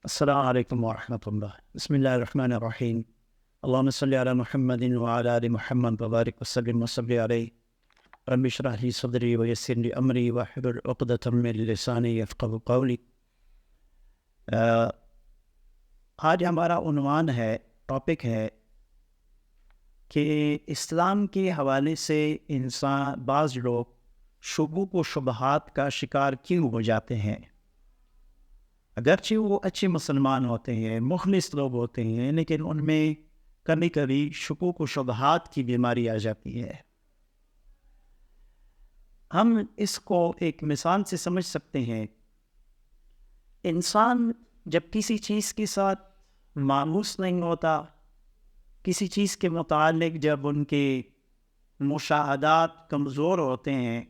السلام علیکم ورحمۃ اللہ۔ بسم اللہ الرحمن الرحیم۔ اللہم صلی علی محمد وعلی آل محمد وبارک وسلم وصلی علیہ۔ رب اشرح لی صدری ویسر لی امری واحلل عقدۃ من لسانی یفقہوا قولی۔ آج ہمارا عنوان ہے، ٹاپک ہے کہ اسلام کے حوالے سے بعض لوگ شکوک و شبہات کا شکار کیوں ہو جاتے ہیں؟ اگرچہ وہ اچھے مسلمان ہوتے ہیں، مخلص لوگ ہوتے ہیں، لیکن ان میں کبھی کبھی شکوک و شبہات کی بیماری آ جاتی ہے۔ ہم اس کو ایک مثال سے سمجھ سکتے ہیں۔ انسان جب کسی چیز کے ساتھ مانوس نہیں ہوتا، کسی چیز کے متعلق جب ان کے مشاہدات کمزور ہوتے ہیں،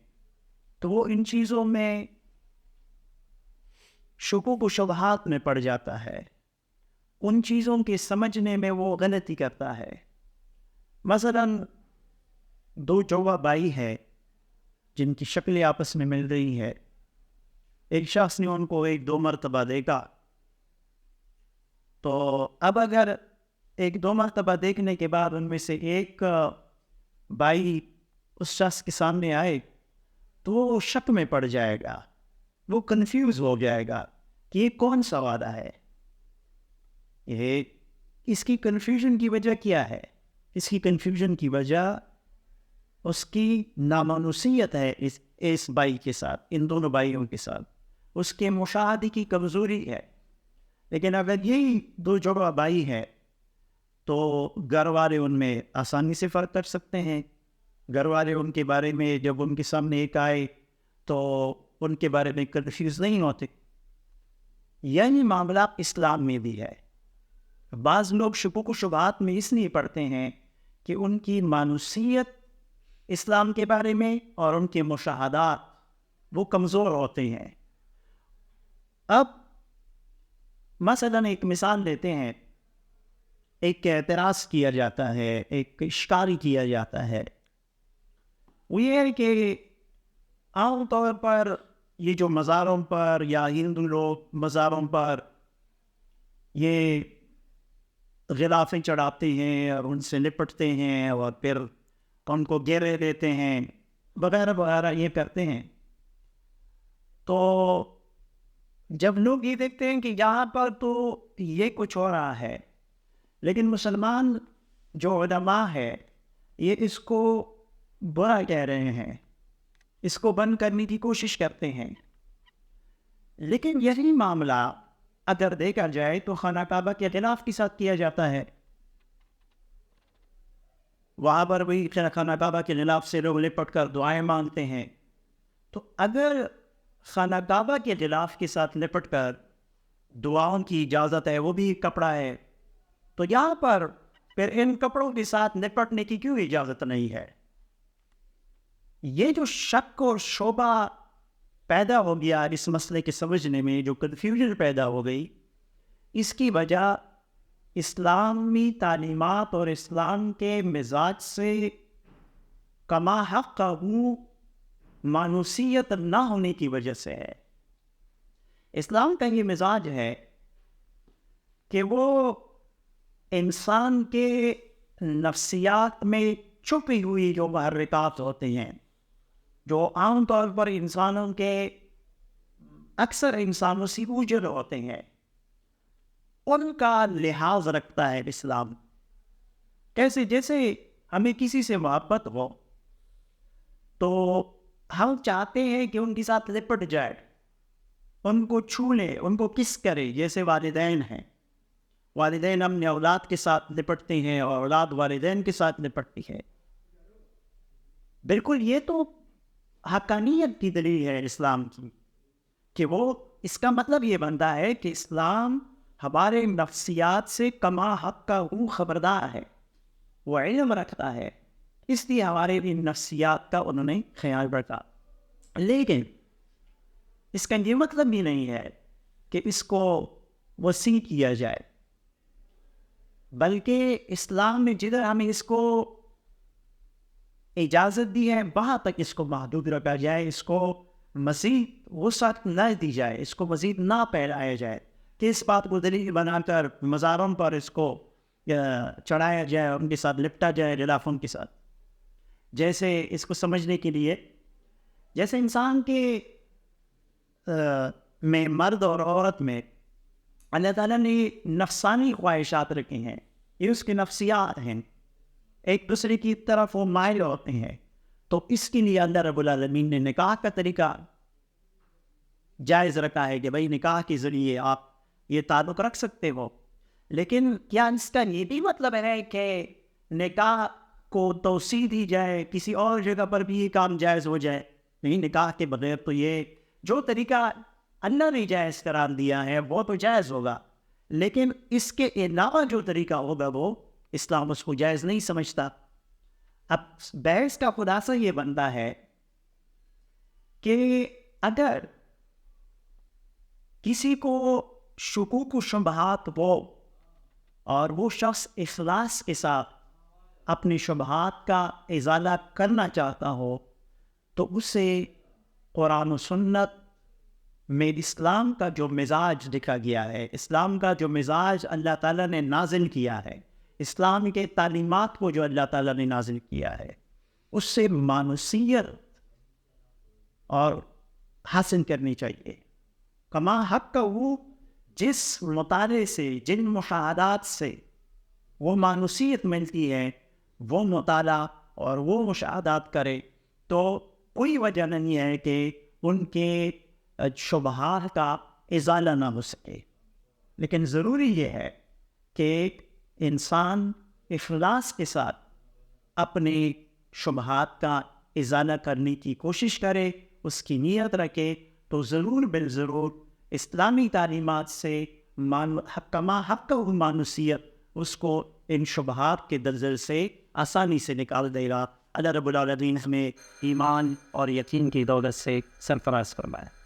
تو وہ ان چیزوں میں شکوک و شبہات میں پڑ جاتا ہے، ان چیزوں کے سمجھنے میں وہ غلطی کرتا ہے۔ مثلا دو جوا بھائی ہے جن کی شکلیں آپس میں مل رہی ہے، ایک شخص نے ان کو ایک دو مرتبہ دیکھا، تو اب اگر ایک دو مرتبہ دیکھنے کے بعد ان میں سے ایک بھائی اس شخص کے سامنے آئے تو وہ شک میں پڑ جائے گا، وہ کنفیوز ہو جائے گا کہ یہ کون سا وعدہ ہے، اس کی کنفیوژن کی وجہ کیا ہے؟ اس کی کنفیوژن کی وجہ اس کی نامانوسیت ہے اس بھائی کے ساتھ، ان دونوں بھائیوں کے ساتھ، اس کے مشاہدے کی کمزوری ہے۔ لیکن اگر یہی دو جڑواں بھائی ہے تو گھر والے ان میں آسانی سے فرق کر سکتے ہیں۔ گھر والے ان کے بارے میں جب ان کے سامنے ایک آئے تو ان کے بارے میں کنفیوز نہیں ہوتے۔ یہی معاملہ اسلام میں بھی ہے۔ بعض لوگ شکوک و شبہات میں اس لیے پڑتے ہیں کہ ان کی مانوسیت اسلام کے بارے میں اور ان کے مشاہدات وہ کمزور ہوتے ہیں۔ اب مثلا ایک مثال لیتے ہیں، ایک اعتراض کیا جاتا ہے، ایک اشکال کیا جاتا ہے، وہ یہ ہے کہ عام طور پر یہ جو مزاروں پر یا ہندو لوگ مزاروں پر یہ غلافیں چڑھاتے ہیں اور ان سے لپٹتے ہیں اور پھر ان کو گھیرے دیتے ہیں وغیرہ وغیرہ یہ کرتے ہیں، تو جب لوگ یہ دیکھتے ہیں کہ یہاں پر تو یہ کچھ ہو رہا ہے، لیکن مسلمان جو علماء ہے یہ اس کو برا کہہ رہے ہیں، اس کو بند کرنے کی کوشش کرتے ہیں، لیکن یہی معاملہ اگر دیکھا جائے تو خانہ کعبہ کے خلاف کے ساتھ کیا جاتا ہے۔ وہاں پر بھی خانہ کعبہ کے خلاف سے لوگ لپٹ کر دعائیں مانگتے ہیں، تو اگر خانہ کعبہ کے خلاف کے ساتھ لپٹ کر دعاؤں کی اجازت ہے، وہ بھی ایک کپڑا ہے، تو یہاں پر پھر ان کپڑوں کے ساتھ لپٹنے کی کیوں اجازت نہیں ہے؟ یہ جو شک اور شبہ پیدا ہو گیا اس مسئلے کے سمجھنے میں، جو کنفیوژن پیدا ہو گئی، اس کی وجہ اسلامی تعلیمات اور اسلام کے مزاج سے کما حق مانوسیت نہ ہونے کی وجہ سے ہے۔ اسلام کا یہ مزاج ہے کہ وہ انسان کے نفسیات میں چھپی ہوئی جو محرکات ہوتے ہیں، جو عام طور پر اکثر انسانوں سے اوجھل ہوتے ہیں، ان کا لحاظ رکھتا ہے اسلام۔ کیسے؟ جیسے ہمیں کسی سے محبت ہو تو ہم چاہتے ہیں کہ ان کے ساتھ لپٹ جائے، ان کو چھو لے، ان کو کس کرے، جیسے والدین ہیں، والدین اپنے اولاد کے ساتھ لپٹتے ہیں اور اولاد والدین کے ساتھ لپٹتی ہے۔ بالکل یہ تو حقانیت کی دلیل ہے اسلام کی، کہ وہ اس کا مطلب یہ بنتا ہے کہ اسلام ہمارے نفسیات سے کما حق کا خبردار ہے، وہ علم رکھتا ہے، اس لیے ہمارے ان نفسیات کا انہوں نے خیال رکھا۔ لیکن اس کا یہ مطلب بھی نہیں ہے کہ اس کو وسیع کیا جائے، بلکہ اسلام نے جدھر ہمیں اس کو اجازت دی ہے وہاں تک اس کو محدود رکھا جائے، اس کو مزید وسعت نہ دی جائے، اس کو مزید نہ پھیلایا جائے، کہ اس بات کو دلیل بنا کر مزاروں پر اس کو چڑھایا جائے، ان کے ساتھ لپٹا جائے غلافوں کے ساتھ. جیسے اس کو سمجھنے کے لیے جیسے انسان کے میں مرد اور عورت میں اللہ تعالیٰ نے نفسانی خواہشات رکھی ہیں، یہ اس کی نفسیات ہیں، ایک دوسرے کی طرف وہ مائل ہوتے ہیں. تو اس کے لیے اللہ رب العالمین نے نکاح کا طریقہ جائز رکھا ہے کہ بھائی نکاح کے ذریعے آپ یہ تعلق رکھ سکتے ہو. لیکن کیا اس کا یہ بھی مطلب ہے کہ نکاح کو توسیع دی جائے، کسی اور جگہ پر بھی یہ کام جائز ہو جائے؟ نہیں، نکاح کے بغیر تو یہ جو طریقہ اللہ نے جائز قرار دیا ہے وہ تو جائز ہوگا، لیکن اس کے علاوہ جو طریقہ ہوگا وہ اسلام اس کو جائز نہیں سمجھتا. اب بحث کا خلاصہ یہ بنتا ہے کہ اگر کسی کو شکوک و شبہات ہو اور وہ شخص اخلاص کے ساتھ اپنی شبہات کا ازالہ کرنا چاہتا ہو تو اسے قرآن و سنت میں اسلام کا جو مزاج لکھا گیا ہے، اسلام کا جو مزاج اللہ تعالیٰ نے نازل کیا ہے، اسلام کے تعلیمات کو جو اللہ تعالیٰ نے نازل کیا ہے، اس سے مانوسیت اور حاصل کرنی چاہیے. کما حق کا وہ جس مطالعے سے، جن مشاہدات سے وہ مانوسیت ملتی ہے وہ مطالعہ اور وہ مشاہدات کرے، تو کوئی وجہ نہیں ہے کہ ان کے شبہات کا ازالہ نہ ہو سکے. لیکن ضروری یہ ہے کہ انسان اخلاص کے ساتھ اپنے شبہات کا ازالہ کرنے کی کوشش کرے، اس کی نیت رکھے، تو ضرور بالضرور اسلامی تعلیمات سے کما حق و مانوسیت اس کو ان شبہات کے دلدل سے آسانی سے نکال دے گا. اللہ رب العالمین ہمیں ایمان اور یقین کی دولت سے سرفراز فرمائے.